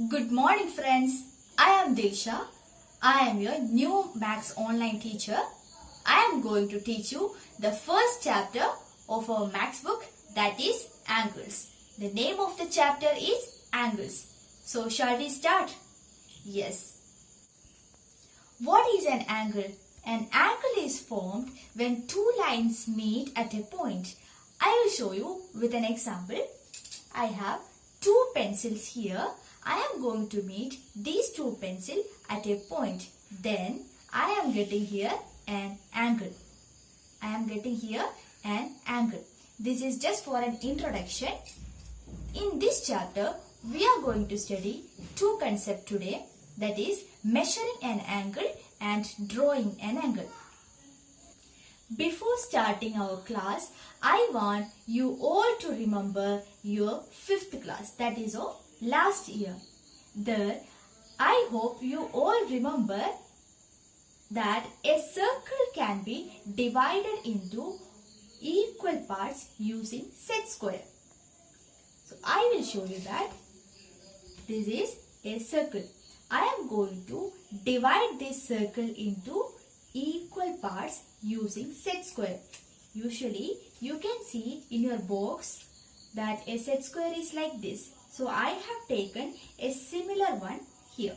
Good morning friends. I am Dilsha. I am your new Maths online teacher. I am going to teach you the first chapter of our Maths book, that is angles. The name of the chapter is angles. So shall we start? Yes. What is an angle? An angle is formed when two lines meet at a point. I will show you with an example. I have two pencils here. I am going to meet these two pencils at a point. Then I am getting here an angle. I am getting here an angle. This is just for an introduction. In this chapter, we are going to study two concepts today. That is measuring an angle and drawing an angle. Before starting our class, I want you all to remember your 5th class, that is of last year. There, I hope you all remember that a circle can be divided into equal parts using set square. So I will show you that. This is a circle. I am going to divide this circle into equal parts using set square. Usually you can see in your box that a set square is like this. So I have taken a similar one here.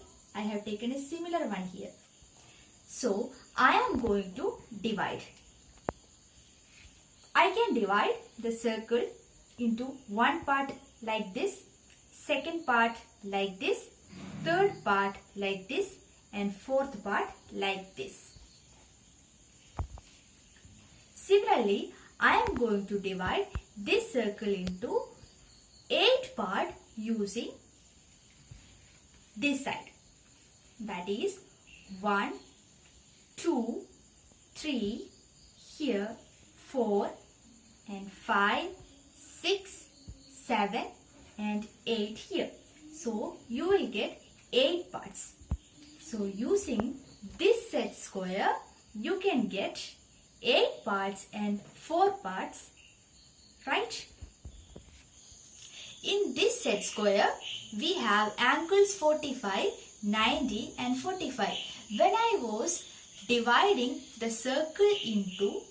So I am going to divide. I can divide the circle into one part like this, second part like this, third part like this, and fourth part like this. Similarly, I am going to divide this circle into 8 parts using this side. That is 1, 2, 3, here 4 and 5, 6, 7 and 8 here. So you will get 8 parts. So using this set square, you can get 8 parts and 4 parts, right? In this set square, we have angles 45, 90 and 45. When I was dividing the circle into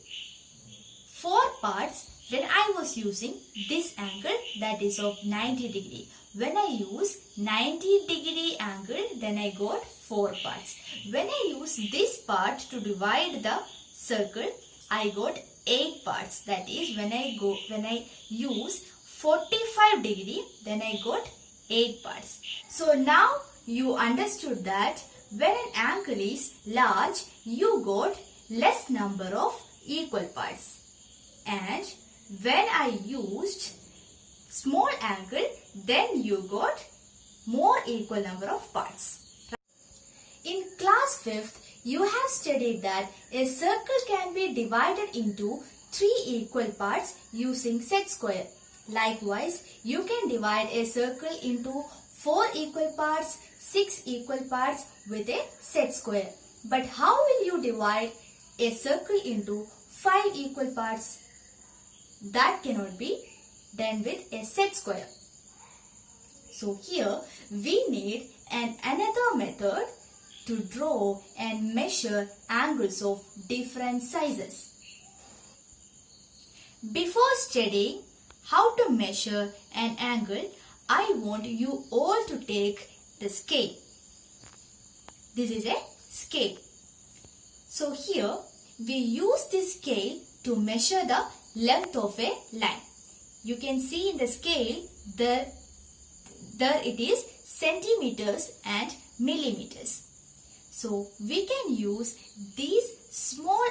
4 parts, then I was using this angle, that is of 90 degree. When I use 90 degree angle, then I got 4 parts. When I use this part to divide the circle, I got 8 parts. That is, when I use 45 degree, then I got 8 parts. So now you understood that when an angle is large, you got less number of equal parts. And when I used small angle, then you got more equal number of parts. In class 5th, you have studied that a circle can be divided into 3 equal parts using set square. Likewise, you can divide a circle into 4 equal parts, 6 equal parts with a set square. But how will you divide a circle into 5 equal parts? That cannot be done with a set square. So here we need another method to draw and measure angles of different sizes. Before studying how to measure an angle, I want you all to take the scale. This is a scale. So here we use this scale to measure the length of a line. You can see in the scale there it is centimeters and millimeters. So we can use these small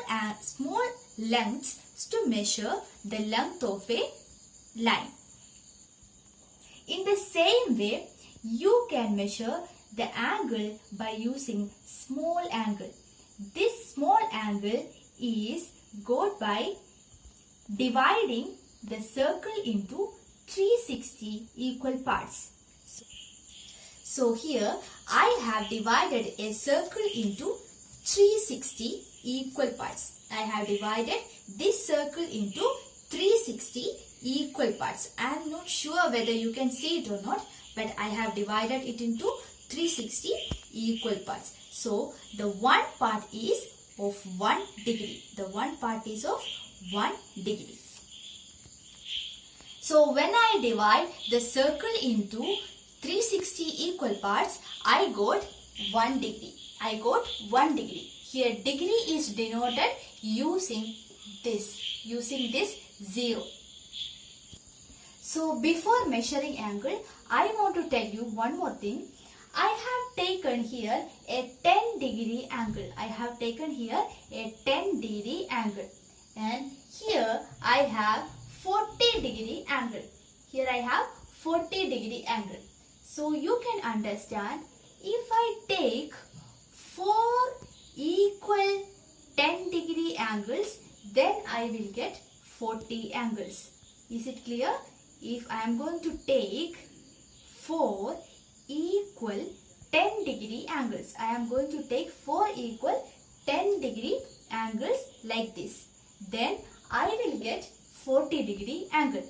lengths to measure the length of a line. In the same way, you can measure the angle by using small angle. This small angle is got by dividing the circle into 360 equal parts. So here I have divided a circle into 360 equal parts. I have divided this circle into 360 equal parts. I am not sure whether you can see it or not, but I have divided it into 360 equal parts. So the one part is of 1 degree. The one part is of 1 degree. So when I divide the circle into 360 equal parts, I got 1 degree. I got 1 degree. Here degree is denoted using this 0. So before measuring angle, I want to tell you one more thing. I have taken here a 10 degree angle. I have taken here a 10 degree angle. And here I have 40 degree angle. Here I have 40 degree angle. So you can understand, if I take 4 equal 10 degree angles, then I will get 40 angles. Is it clear? If I am going to take 4 equal 10 degree angles, I am going to take 4 equal 10 degree angles like this, then I will get 40 degree angle.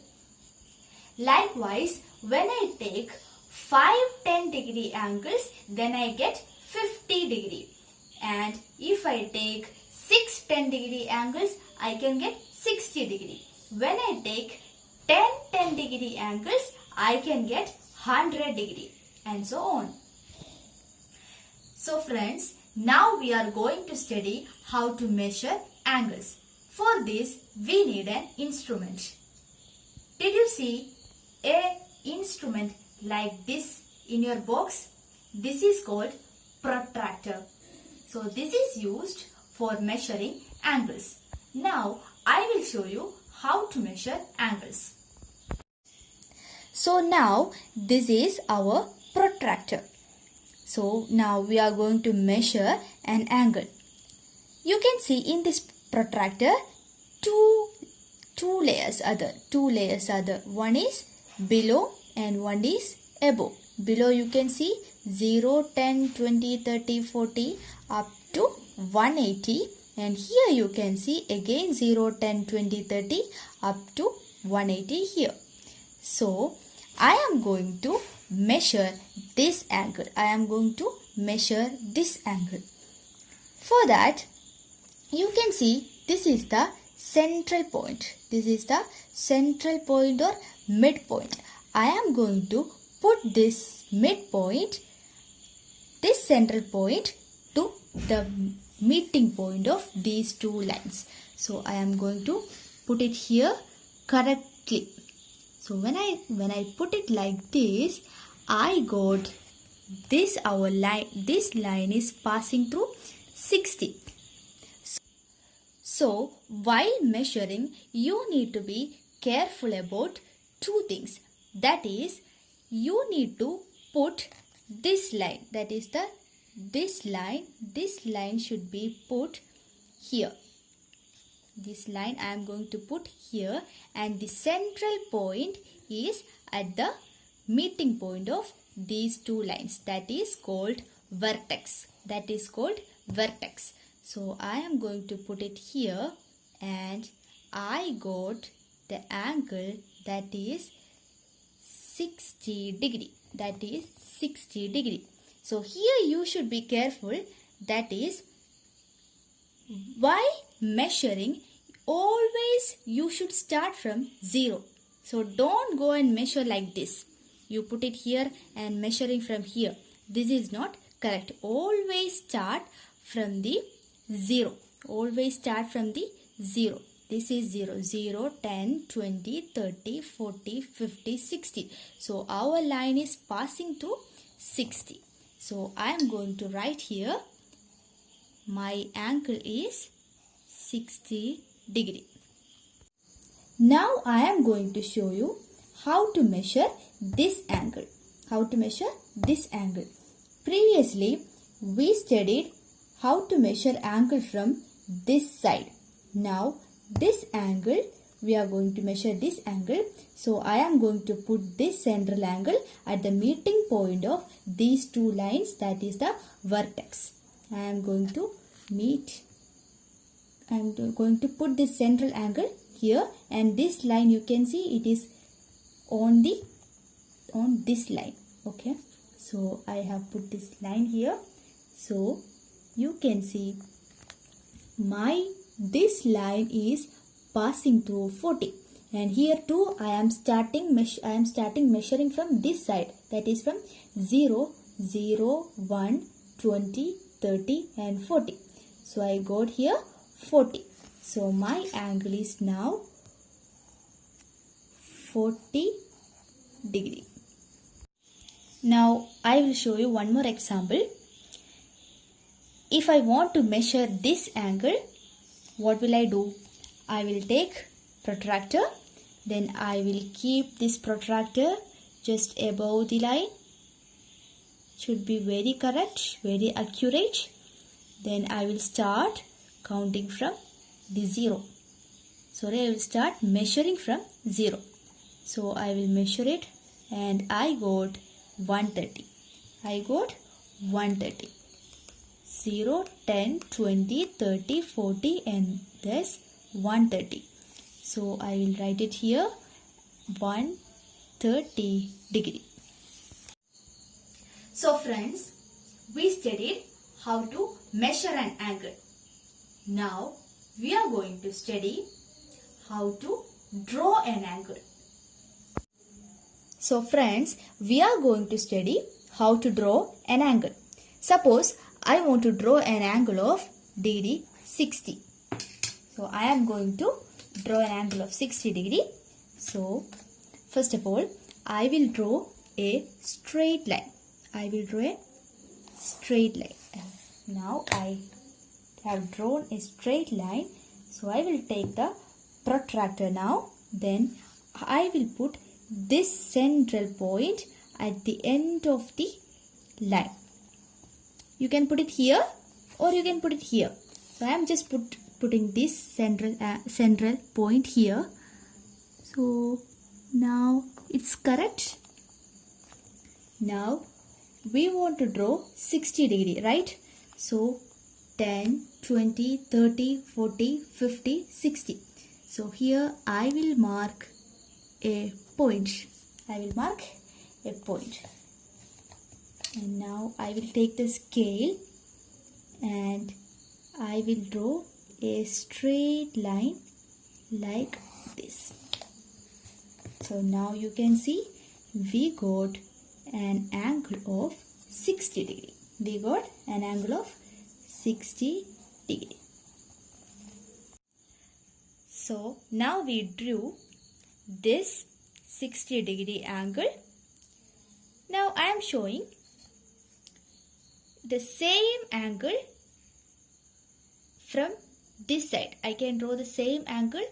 Likewise, when I take 5 10 degree angles, then I get 50 degree. And if I take 6 10 degree angles, I can get 60 degree. When I take 10 degree angles, I can get 100 degree, and so on. So friends, now we are going to study how to measure angles. For this, we need an instrument. Did you see a instrument like this in your box? This is called protractor. So this is used for measuring angles. Now I will show you how to measure angles. So now this is our protractor. So now we are going to measure an angle. You can see in this protractor two layers are there. One is below and one is above. Below you can see 0, 10, 20, 30, 40 up to 180, and here you can see again 0, 10, 20, 30 up to 180 here. So I am going to measure this angle. For that, you can see this is the central point. This is the central point or midpoint. I am going to put this midpoint, this central point, to the meeting point of these two lines. So I am going to put it here correctly. So when I put it like this, I got this this line is passing through 60. So while measuring, you need to be careful about two things. That is, you need to put this line, that is this line should be put here. This line I am going to put here, and the central point is at the meeting point of these two lines. That is called vertex. So I am going to put it here, and I got the angle that is 60 degree. So here you should be careful. That is, while measuring, always you should start from 0. So don't go and measure like this. You put it here and measuring from here. This is not correct. Always start from the 0. This is 0, 0, 10, 20, 30, 40, 50, 60. So our line is passing through 60. So I am going to write here, my angle is 60 degree. Now I am going to show you how to measure this angle. Previously we studied how to measure angle from this side. Now this angle, we are going to measure this angle. So I am going to put this central angle at the meeting point of these two lines, that is the vertex. I am going to put this central angle here, and this line you can see it is on this line. Okay, so I have put this line here. So you can see this line is passing through 40, and here too I am starting measuring from this side, that is from 0, 0, 1, 20, 30 and 40. So I got here 40. So my angle is now 40 degree. Now I will show you one more example. If I want to measure this angle, what will I do? I will take protractor, then I will keep this protractor just above the line. Should be very correct, very accurate. Then I will start counting from the 0. Sorry, I will start measuring from 0. So I will measure it and I got 130. I got 130. 0, 10, 20, 30, 40 and thus 130. So I will write it here 130 degree. So friends, we studied how to measure an angle. Now we are going to study how to draw an angle. So friends, we are going to study how to draw an angle. Suppose I want to draw an angle of degree 60. So I am going to draw an angle of 60 degree. So first of all, I will draw a straight line. I will draw a straight line. Now I have drawn a straight line. So I will take the protractor now. Then I will put this central point at the end of the line. You can put it here or you can put it here. So I am just putting this central point here. So now it's correct. Now we want to draw 60 degree, right? So 10, 20, 30, 40, 50, 60. So here I will mark a point. I will mark a point. And now I will take the scale and I will draw a straight line like this. So now you can see we got an angle of 60 degree. We got an angle of 60 degree. So now we drew this 60 degree angle. Now I am showing the same angle from this side. I can draw the same angle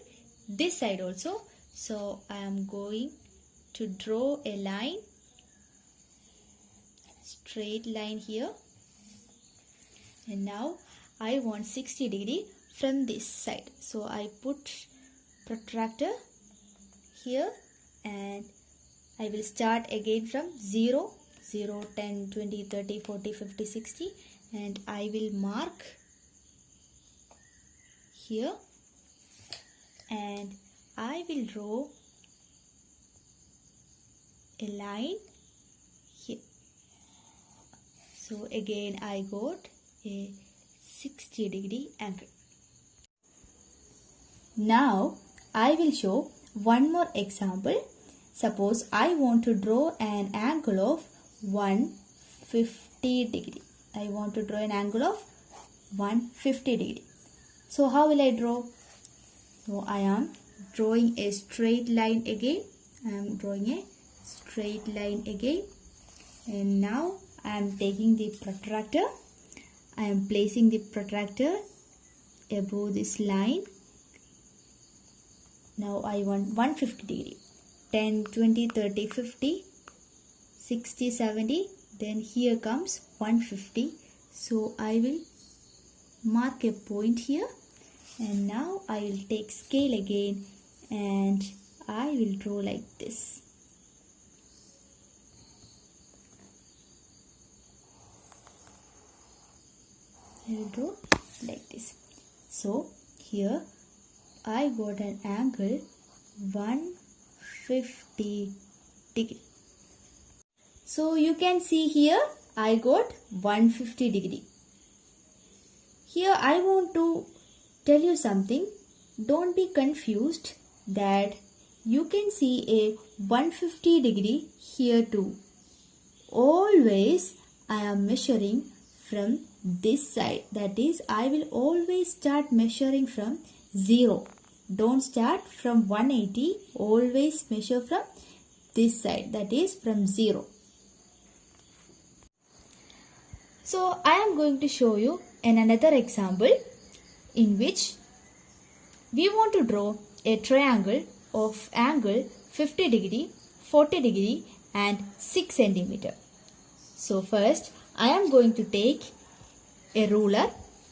this side also. So I am going to draw a line, straight line here. And now I want 60 degree from this side. So I put protractor here and I will start again from 0, 0, 10, 20, 30, 40, 50, 60 and I will mark here and I will draw a line here. So again I got a 60 degree angle. Now I will show one more example. Suppose I want to draw an angle of 150 degree. I want to draw an angle of 150 degree. So how will I draw? So I am drawing a straight line again. I am drawing a straight line again. And now I am taking the protractor. I am placing the protractor above this line. Now I want 150 degree. 10, 20, 30, 50, 60, 70. Then here comes 150. So I will mark a point here. And now I will take scale again and I will draw like this. I will draw like this. So here I got an angle 150 degree. So you can see here I got 150 degree. Here I want to tell you something. Don't be confused that you can see a 150 degree here too. Always I am measuring from this side. That is, I will always start measuring from 0. Don't start from 180. Always measure from this side. That is from 0. So I am going to show you another example in which we want to draw a triangle of angle 50 degree, 40 degree and 6 centimeter. So first I am going to take a ruler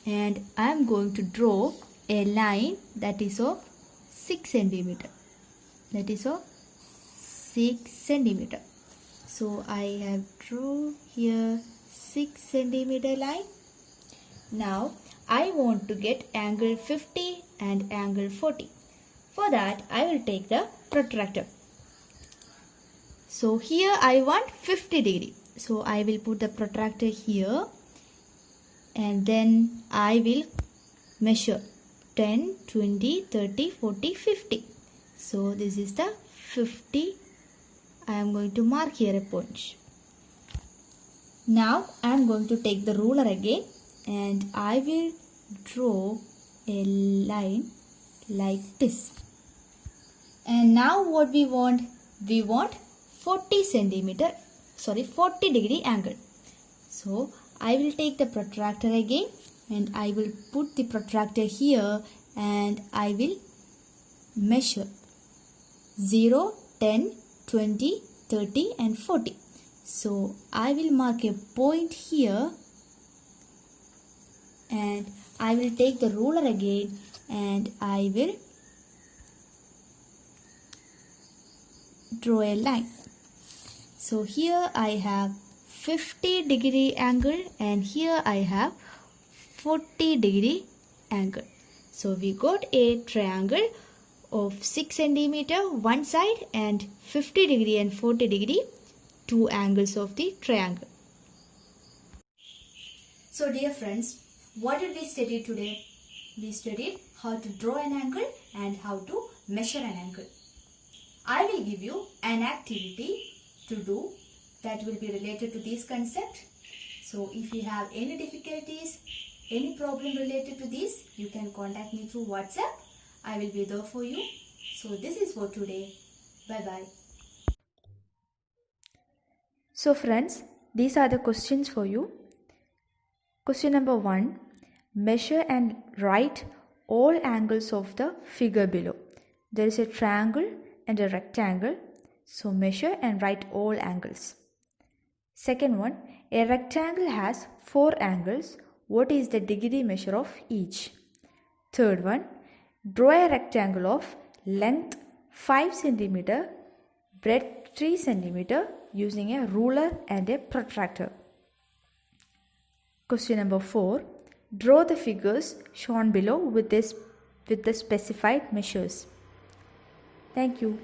and I am going to draw a line that is of 6 centimeter. That is of 6 centimeter. So I have drawn here 6 centimeter line. Now I want to get angle 50 and angle 40. For that I will take the protractor. So here I want 50 degree. So I will put the protractor here and then I will measure 10, 20, 30, 40, 50. So this is the 50. I am going to mark here a point. Now I am going to take the ruler again and I will draw a line like this. And now what we want? We want 40 degree angle. So I will take the protractor again and I will put the protractor here and I will measure 0, 10, 20, 30 and 40. So I will mark a point here and I will take the ruler again and I will draw a line. So here I have 50 degree angle and here I have 40 degree angle. So we got a triangle of 6 centimeter one side and 50 degree and 40 degree two angles of the triangle. So dear friends, what did we study today? We studied how to draw an angle and how to measure an angle. I will give you an activity to do that will be related to this concept. So if you have any difficulties, any problem related to this, you can contact me through WhatsApp. I will be there for you. So this is for today. Bye-bye. So friends, these are the questions for you. Question number 1. Measure and write all angles of the figure below. There is a triangle and a rectangle. So measure and write all angles. Second one, a rectangle has 4 angles. What is the degree measure of each? Third one, draw a rectangle of length 5 cm, breadth 3 cm using a ruler and a protractor. Question number 4, draw the figures shown below with the specified measures. Thank you.